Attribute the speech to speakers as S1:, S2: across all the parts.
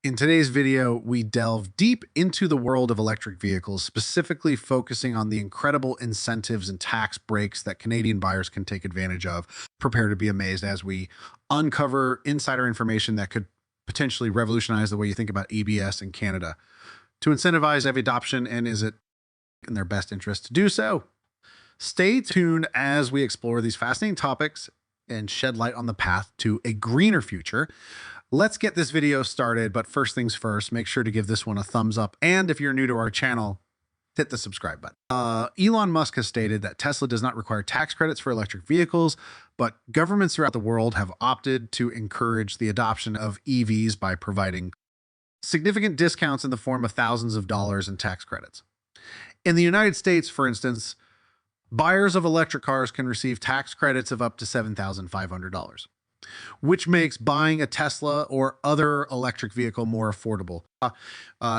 S1: In today's video, we delve deep into the world of electric vehicles, specifically focusing on the incredible incentives and tax breaks that Canadian buyers can take advantage of. Prepare to be amazed as we uncover insider information that could potentially revolutionize the way you think about EBS in Canada. To incentivize EV adoption, and is it in their best interest to do so? Stay tuned as we explore these fascinating topics and shed light on the path to a greener future. Let's get this video started, but first things first, make sure to give this one a thumbs up. And if you're new to our channel, hit the subscribe button. Elon Musk has stated that Tesla does not require tax credits for electric vehicles, but governments throughout the world have opted to encourage the adoption of EVs by providing significant discounts in the form of thousands of dollars in tax credits. In the United States, for instance, buyers of electric cars can receive tax credits of up to $7,500. Which makes buying a Tesla or other electric vehicle more affordable.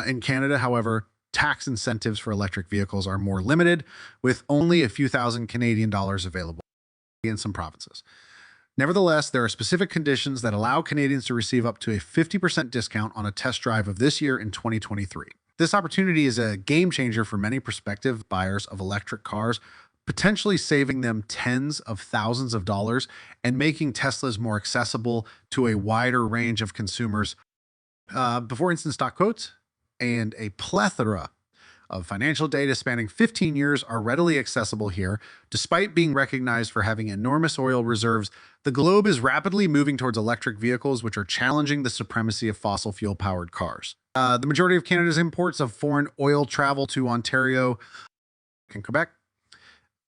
S1: In Canada, however, tax incentives for electric vehicles are more limited, with only a few thousand Canadian dollars available in some provinces. Nevertheless, there are specific conditions that allow Canadians to receive up to a 50% discount on a test drive of this year in 2023. This opportunity is a game changer for many prospective buyers of electric cars, potentially saving them tens of thousands of dollars and making Teslas more accessible to a wider range of consumers. Before instant stock quotes and a plethora of financial data spanning 15 years are readily accessible here. Despite being recognized for having enormous oil reserves, the globe is rapidly moving towards electric vehicles, which are challenging the supremacy of fossil fuel-powered cars. The majority of Canada's imports of foreign oil travel to Ontario and Quebec.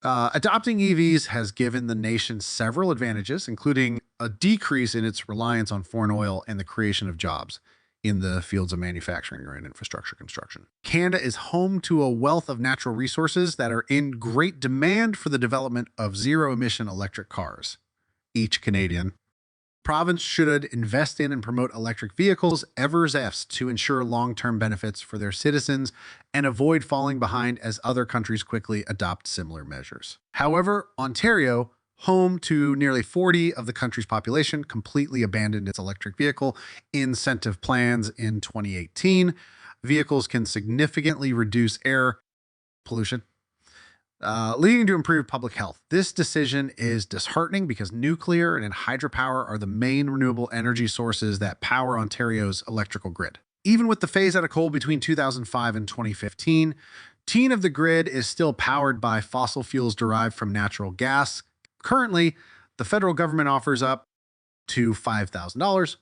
S1: Adopting EVs has given the nation several advantages, including a decrease in its reliance on foreign oil and the creation of jobs in the fields of manufacturing or in infrastructure construction. Canada is home to a wealth of natural resources that are in great demand for the development of zero-emission electric cars. Each Canadian province should invest in and promote electric vehicles ever as to ensure long-term benefits for their citizens and avoid falling behind as other countries quickly adopt similar measures. However, Ontario, home to nearly 40% of the country's population, completely abandoned its electric vehicle incentive plans in 2018. Vehicles can significantly reduce air pollution, leading to improved public health. This decision is disheartening because nuclear and hydropower are the main renewable energy sources that power Ontario's electrical grid. Even with the phase out of coal between 2005 and 2015, of the grid is still powered by fossil fuels derived from natural gas. Currently, the federal government offers up to $5,000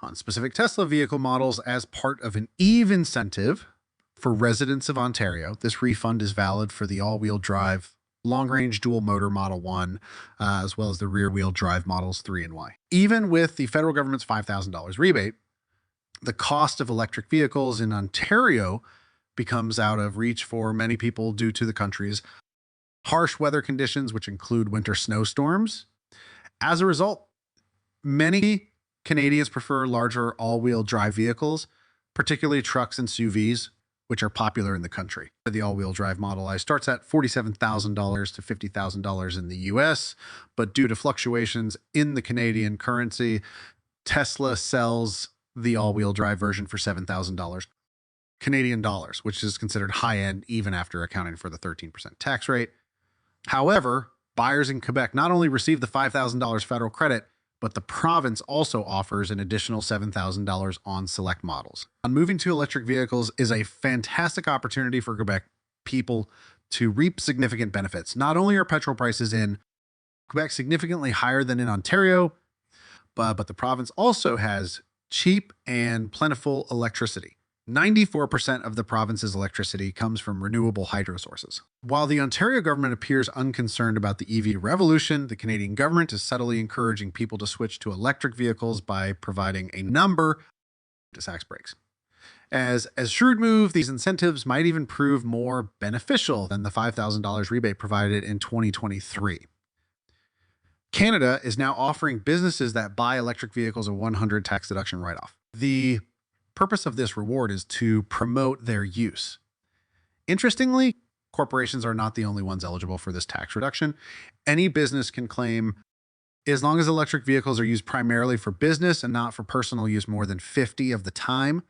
S1: on specific Tesla vehicle models as part of an EV incentive for residents of Ontario. This refund is valid for the all-wheel drive, long-range dual-motor Model 1, as well as the rear-wheel drive Models 3 and Y. Even with the federal government's $5,000 rebate, the cost of electric vehicles in Ontario becomes out of reach for many people due to the country's harsh weather conditions, which include winter snowstorms. As a result, many Canadians prefer larger all-wheel drive vehicles, particularly trucks and SUVs, which are popular in the country. The all-wheel drive Model I starts at $47,000 to $50,000 in the US, but due to fluctuations in the Canadian currency, Tesla sells the all-wheel drive version for $7,000 Canadian dollars, which is considered high-end even after accounting for the 13% tax rate. However, buyers in Quebec not only receive the $5,000 federal credit, but the province also offers an additional $7,000 on select models. Moving to electric vehicles is a fantastic opportunity for Quebec people to reap significant benefits. Not only are petrol prices in Quebec significantly higher than in Ontario, but the province also has cheap and plentiful electricity. 94% of the province's electricity comes from renewable hydro sources. While the Ontario government appears unconcerned about the EV revolution, the Canadian government is subtly encouraging people to switch to electric vehicles by providing a number of tax breaks. As shrewd move, these incentives might even prove more beneficial than the $5,000 rebate provided in 2023. Canada is now offering businesses that buy electric vehicles a 100% tax deduction write-off. The purpose of this reward is to promote their use. Interestingly, corporations are not the only ones eligible for this tax reduction. Any business can claim As long as electric vehicles are used primarily for business and not for personal use more than 50 of the time.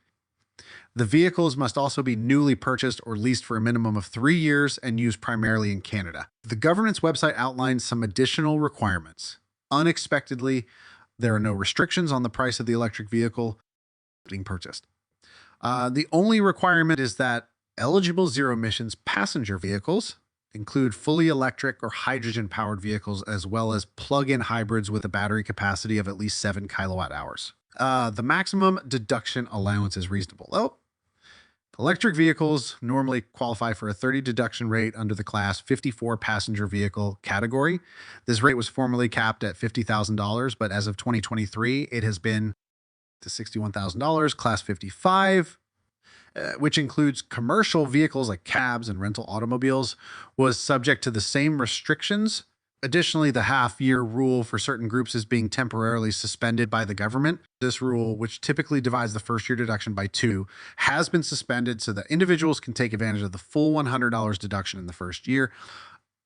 S1: The vehicles must also be newly purchased or leased for a minimum of 3 years and used primarily in Canada. The government's website outlines some additional requirements. Unexpectedly, there are no restrictions on the price of the electric vehicle being purchased. The only requirement is that eligible zero emissions passenger vehicles include fully electric or hydrogen powered vehicles, as well as plug-in hybrids with a battery capacity of at least 7 kilowatt hours. The maximum deduction allowance is reasonable. Oh, electric vehicles normally qualify for a 30 deduction rate under the class 54 passenger vehicle category. This rate was formerly capped at $50,000, but as of 2023, it has been to $61,000, class 55, which includes commercial vehicles like cabs and rental automobiles, was subject to the same restrictions. Additionally, the half-year rule for certain groups is being temporarily suspended by the government. This rule, which typically divides the first-year deduction by 2, has been suspended so that individuals can take advantage of the full $100 deduction in the first year.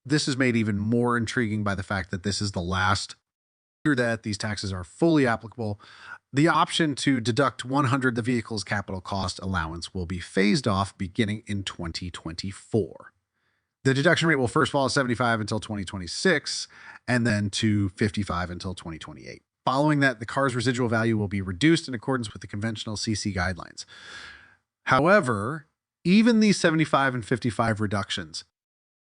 S1: This is made even more intriguing by the fact that this is the last year that these taxes are fully applicable. The option to deduct 100 the vehicle's capital cost allowance will be phased off beginning in 2024. The deduction rate will first fall at 75 until 2026, and then to 55 until 2028. Following that, the car's residual value will be reduced in accordance with the conventional CC guidelines. However, even these 75 and 55 reductions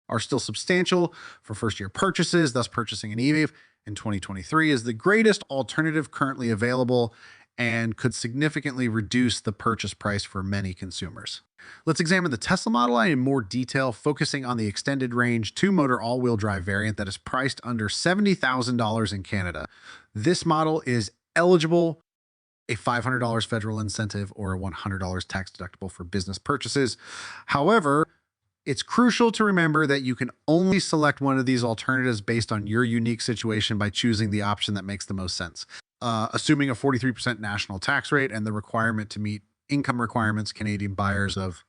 S1: are still substantial for first-year purchases, thus purchasing an EV in 2023 is the greatest alternative currently available and could significantly reduce the purchase price for many consumers. Let's examine the Tesla Model Y in more detail, focusing on the extended range two-motor all-wheel drive variant that is priced under $70,000 in Canada. This model is eligible a $500 federal incentive or a $100 tax deductible for business purchases. However, it's crucial to remember that you can only select one of these alternatives based on your unique situation by choosing the option that makes the most sense. Assuming a 43% national tax rate and the requirement to meet income requirements, Canadian buyers of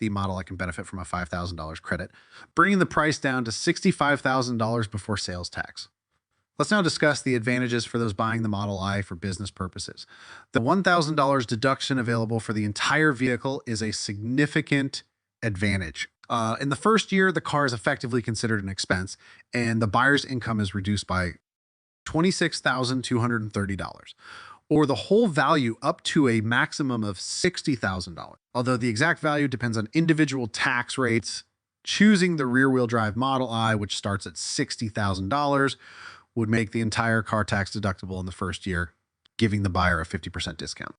S1: the Model I can benefit from a $5,000 credit, bringing the price down to $65,000 before sales tax. Let's now discuss the advantages for those buying the Model I for business purposes. The $1,000 deduction available for the entire vehicle is a significant advantage. In the first year, the car is effectively considered an expense, and the buyer's income is reduced by $26,230, or the whole value up to a maximum of $60,000. Although the exact value depends on individual tax rates, choosing the rear-wheel drive Model I, which starts at $60,000, would make the entire car tax deductible in the first year, giving the buyer a 50% discount.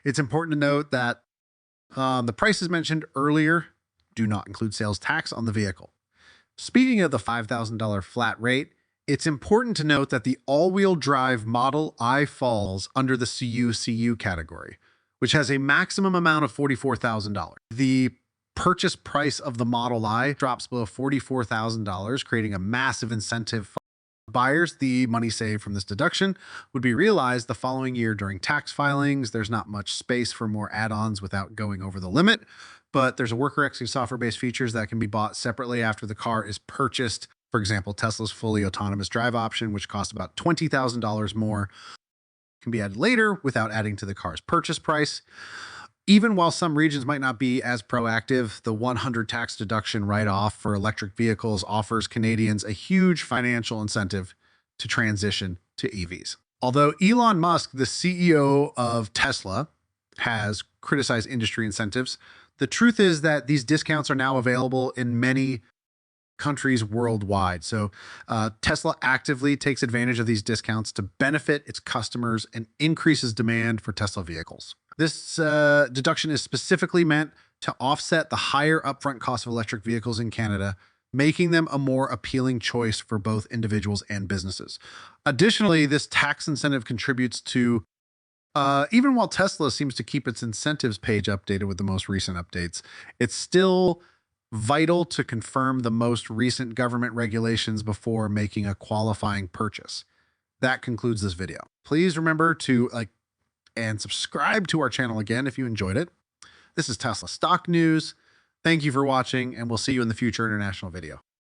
S1: It's important to note that the prices mentioned earlier do not include sales tax on the vehicle. Speaking of the $5,000 flat rate, it's important to note that the all-wheel drive Model I falls under the CU category, which has a maximum amount of $44,000. The purchase price of the Model I drops below $44,000, creating a massive incentive for buyers. The money saved from this deduction would be realized the following year during tax filings. There's not much space for more add-ons without going over the limit, but there's a worker executing software-based features that can be bought separately after the car is purchased. For example, Tesla's fully autonomous drive option, which costs about $20,000 more, can be added later without adding to the car's purchase price. Even while some regions might not be as proactive, the 100 tax deduction write-off for electric vehicles offers Canadians a huge financial incentive to transition to EVs. Although Elon Musk, the CEO of Tesla, has criticized industry incentives, the truth is that these discounts are now available in many countries worldwide. So Tesla actively takes advantage of these discounts to benefit its customers and increases demand for Tesla vehicles. This deduction is specifically meant to offset the higher upfront cost of electric vehicles in Canada, making them a more appealing choice for both individuals and businesses. Additionally, this tax incentive contributes to, even while Tesla seems to keep its incentives page updated with the most recent updates, it's still vital to confirm the most recent government regulations before making a qualifying purchase. That concludes this video. Please remember to like and subscribe to our channel again if you enjoyed it. This is Tesla Stock News. Thank you for watching, and we'll see you in the future international video.